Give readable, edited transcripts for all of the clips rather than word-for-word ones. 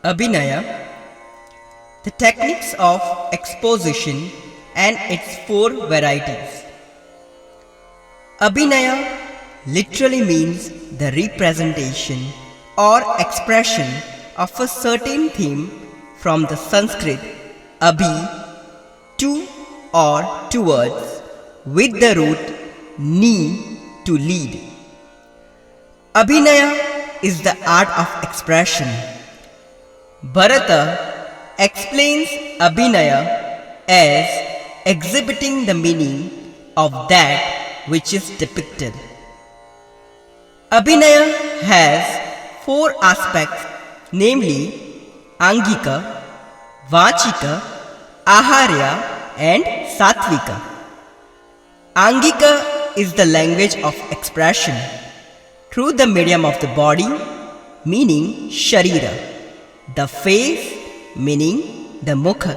Abhinaya, the techniques of exposition and its four varieties. Abhinaya literally means the representation or expression of a certain theme from the Sanskrit abhi, to or towards, with the root ni, to lead. Abhinaya is the art of expression. Bharata explains Abhinaya as exhibiting the meaning of that which is depicted. Abhinaya has four aspects, namely Angika, Vachika, Aharya and Satvika. Angika is the language of expression through the medium of the body, meaning Sharira, the face, meaning the Mukha,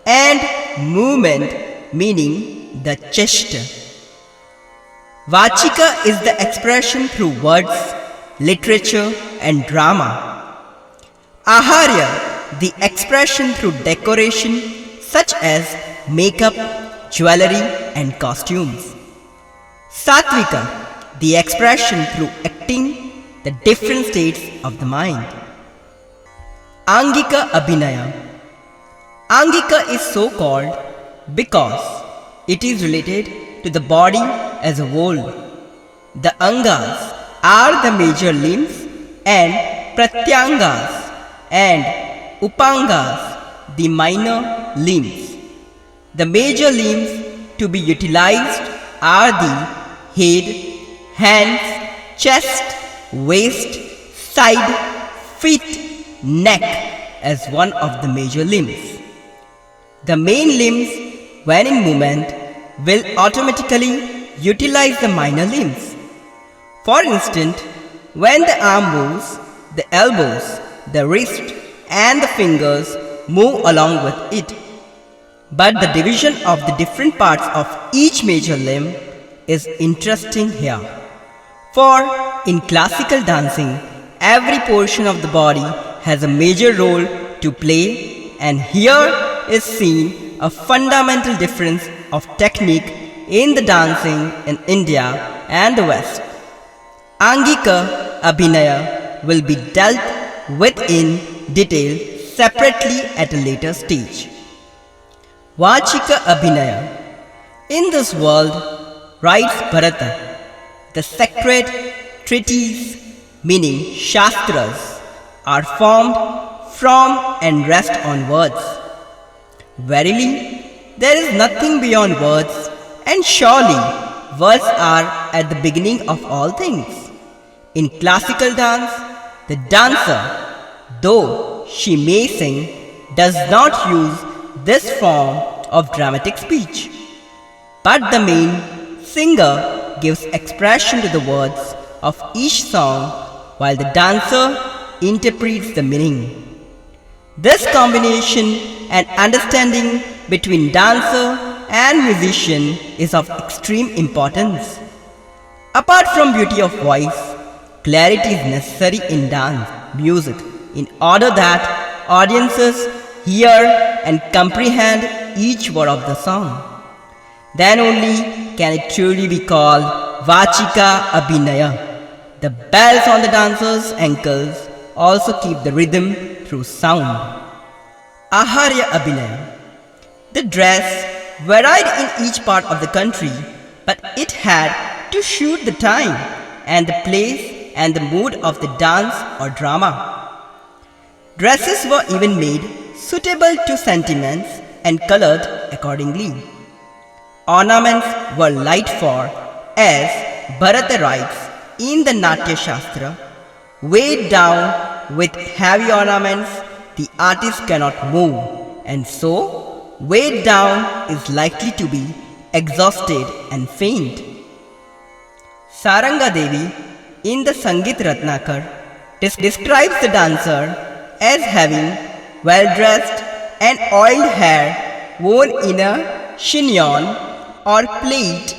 and movement, meaning the Cheshta. Vachika is the expression through words, literature and drama. Aharya, the expression through decoration such as makeup, jewelry and costumes. Satvika, the expression through acting the different states of the mind. Angika Abhinaya. Angika is so called because it is related to the body as a whole. The Angas are the major limbs and Pratyangas and Upangas the minor limbs. The major limbs to be utilized are the head, hands, chest, waist, side, feet, neck as one of the major limbs. The main limbs, when in movement, will automatically utilize the minor limbs. For instance, when the arm moves, the elbows, the wrist and the fingers move along with it. But the division of the different parts of each major limb is interesting here. For in classical dancing, every portion of the body has a major role to play, and here is seen a fundamental difference of technique in the dancing in India and the West. Angika Abhinaya will be dealt with in detail separately at a later stage. Vachika Abhinaya. In this world, writes Bharata, the sacred treatises, meaning Shastras, are formed from and rest on words. Verily, there is nothing beyond words, and surely words are at the beginning of all things. In classical dance, the dancer, though she may sing, does not use this form of dramatic speech. But the main singer gives expression to the words of each song while the dancer interprets the meaning. This combination and understanding between dancer and musician is of extreme importance. Apart from beauty of voice, clarity is necessary in dance music in order that audiences hear and comprehend each word of the song. Then only can it truly be called Vachika Abhinaya. The bells on the dancer's ankles also keep the rhythm through sound. Aharya Abhinaya. The dress varied in each part of the country, but it had to suit the time and the place and the mood of the dance or drama. Dresses were even made suitable to sentiments and colored accordingly. Ornaments were light for, as Bharata writes in the Natya Shastra, weighed down with heavy ornaments the artist cannot move, and so weighed down is likely to be exhausted and faint. Saranga Devi in the Sangeet Ratnakar describes the dancer as having well-dressed and oiled hair worn in a chignon or plait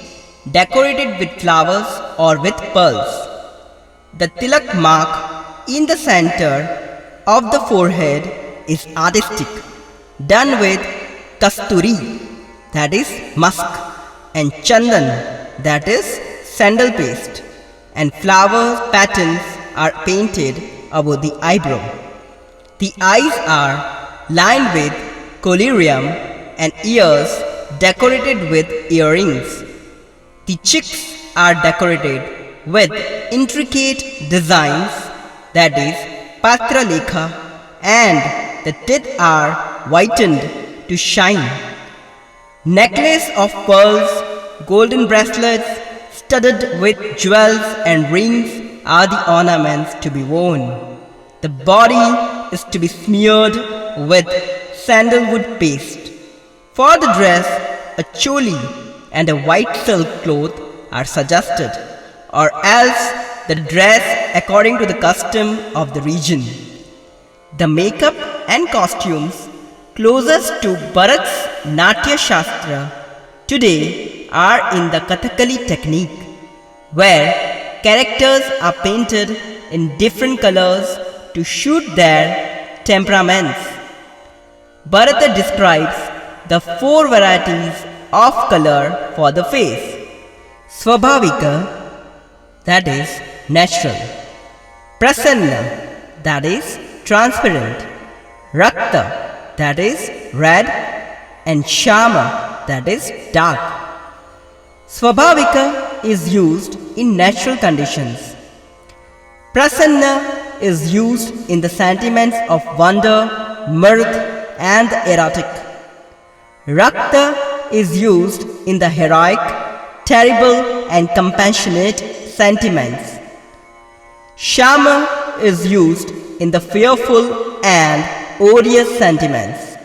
decorated with flowers or with pearls. The tilak mark in the center of the forehead is artistic, done with kasturi, that is musk, and chandan, that is sandal paste, and flower patterns are painted above the eyebrow. The eyes are lined with collyrium and ears decorated with earrings. The cheeks are decorated with intricate designs, that is patra lekha, and the teeth are whitened to shine. Necklace of pearls, golden bracelets studded with jewels and rings are the ornaments to be worn. The body is to be smeared with sandalwood paste. For the dress, a choli and a white silk cloth are suggested, or else the dress according to the custom of the region. The makeup and costumes closest to Bharat's Natya Shastra today are in the Kathakali technique, where characters are painted in different colors to shoot their temperaments. Bharata describes the 4 varieties of color for the face. Swabhavika, that is natural. Prasanna, that is transparent. Rakta, that is red. And Shama, that is dark. Swabhavika is used in natural conditions. Prasanna is used in the sentiments of wonder, mirth, and the erotic. Rakta is used in the heroic, terrible, and compassionate sentiments. Shama is used in the fearful and odious sentiments.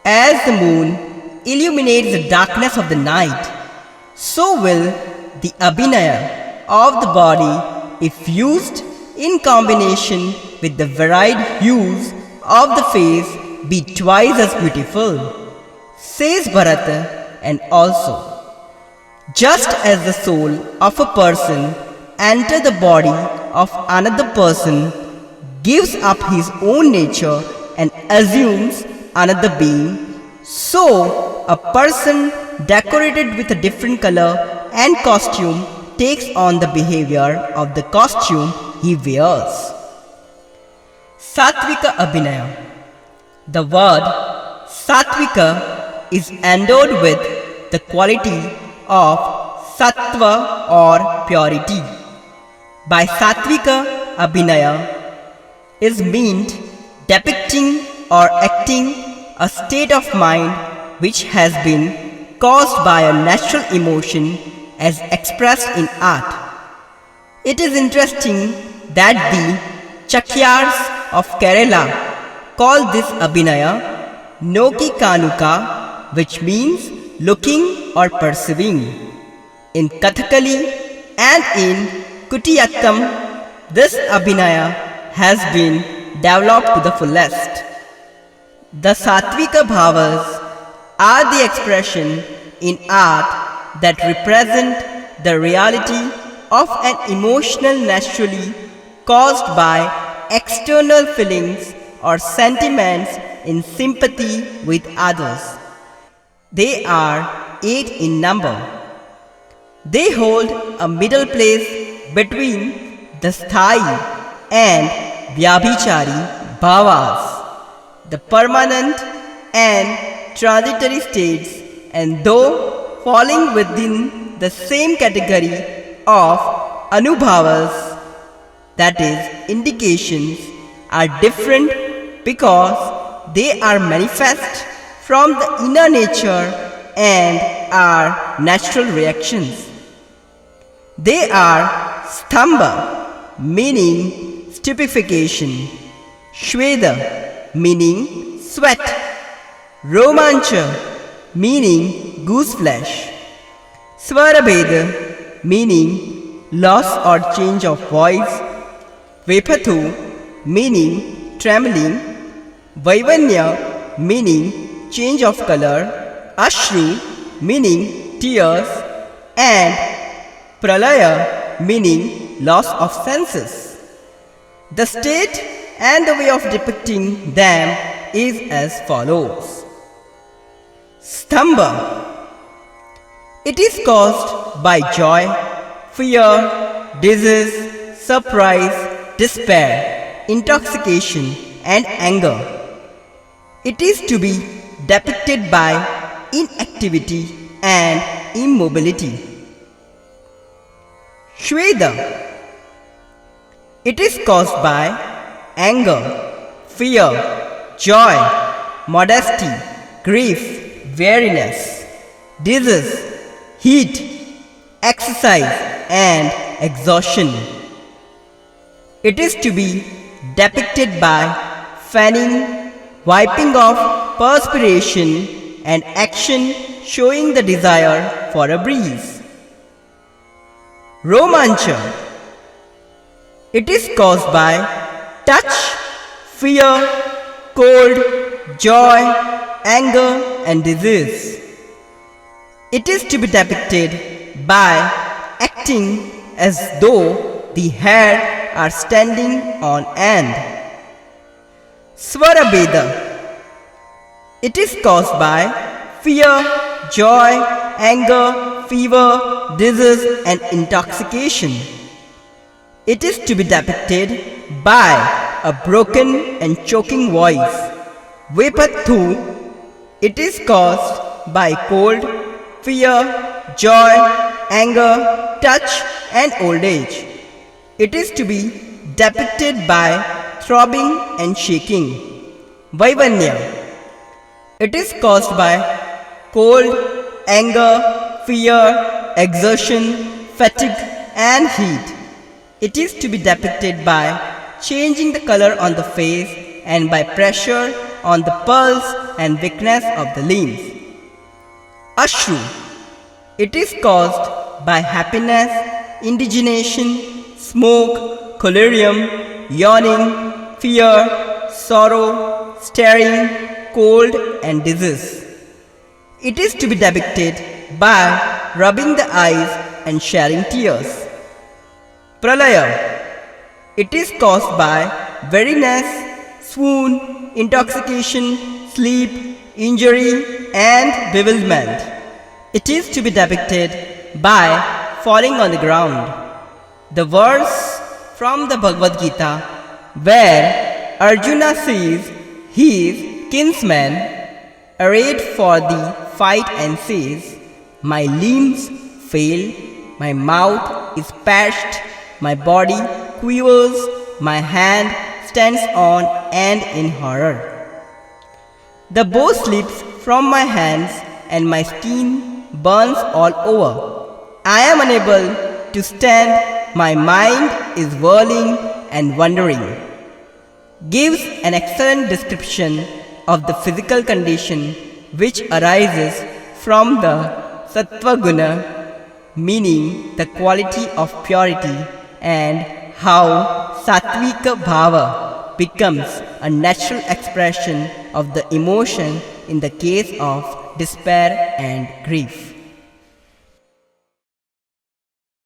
As the moon illuminates the darkness of the night, so will the Abhinaya of the body, if used in combination with the varied hues of the face, be twice as beautiful, says Bharata. And also, just as the soul of a person enters the body of another person, gives up his own nature and assumes another being, so a person decorated with a different color and costume takes on the behavior of the costume he wears. Satvika Abhinaya. The word Satvika is endowed with the quality of Sattva or purity. By Satvika Abhinaya is meant depicting or acting a state of mind which has been caused by a natural emotion as expressed in art. It is interesting that the Chakyars of Kerala call this Abhinaya Noki Kanuka, which means looking or perceiving. In Kathakali and in Kutiyattam, this Abhinaya has been developed to the fullest. The Satvika Bhavas are the expression in art that represent the reality of an emotional naturally caused by external feelings or sentiments in sympathy with others. They are 8 in number. They hold a middle place between the Sthai and Vyabhichari Bhavas, the permanent and transitory states, and though falling within the same category of Anubhavas, that is indications, are different because they are manifest from the inner nature and are natural reactions. They are Stambha, meaning stupefaction, Shveda, meaning sweat, Romancha, meaning goose flesh, Svarabheda, meaning loss or change of voice, Vepathu, meaning trembling, Vaivanya, meaning change of color, Ashru, meaning tears, and Pralaya, meaning loss of senses. The state and the way of depicting them is as follows. Stamba. It is caused by joy, fear, disease, surprise, despair, intoxication, and anger. It is to be depicted by inactivity and immobility. Shveda. It is caused by anger, fear, joy, modesty, grief, weariness, disease, heat, exercise, and exhaustion. It is to be depicted by fanning, wiping off perspiration, and action showing the desire for a breeze. Romancha. It is caused by touch, fear, cold, joy, anger, and disease. It is to be depicted by acting as though the hair are standing on end. Svarabheda. It is caused by fear, joy, anger, fever, disease, and intoxication. It is to be depicted by a broken and choking voice. Vipattu. It is caused by cold, fear, joy, anger, touch, and old age. It is to be depicted by throbbing and shaking. Vaivanya. It is caused by cold, anger, fear, exertion, fatigue, and heat. It is to be depicted by changing the color on the face and by pressure on the pulse and weakness of the limbs. Ashru. It is caused by happiness, indignation, smoke, collyrium, yawning, fear, sorrow, staring, cold, and disease. It is to be depicted by rubbing the eyes and shedding tears. Pralaya. It is caused by weariness, swoon, intoxication, sleep, injury, and bewilderment. It is to be depicted by falling on the ground. The verse from the Bhagavad Gita where Arjuna sees his kinsman arrayed for the fight and says, "My limbs fail, my mouth is parched, my body quivers, my hand stands on end in horror. The bow slips from my hands and my skin burns all over. I am unable to stand, my mind is whirling and wandering." Gives an excellent description of the physical condition which arises from the sattva guna, meaning the quality of purity, and how sattvika bhava becomes a natural expression of the emotion in the case of despair and grief.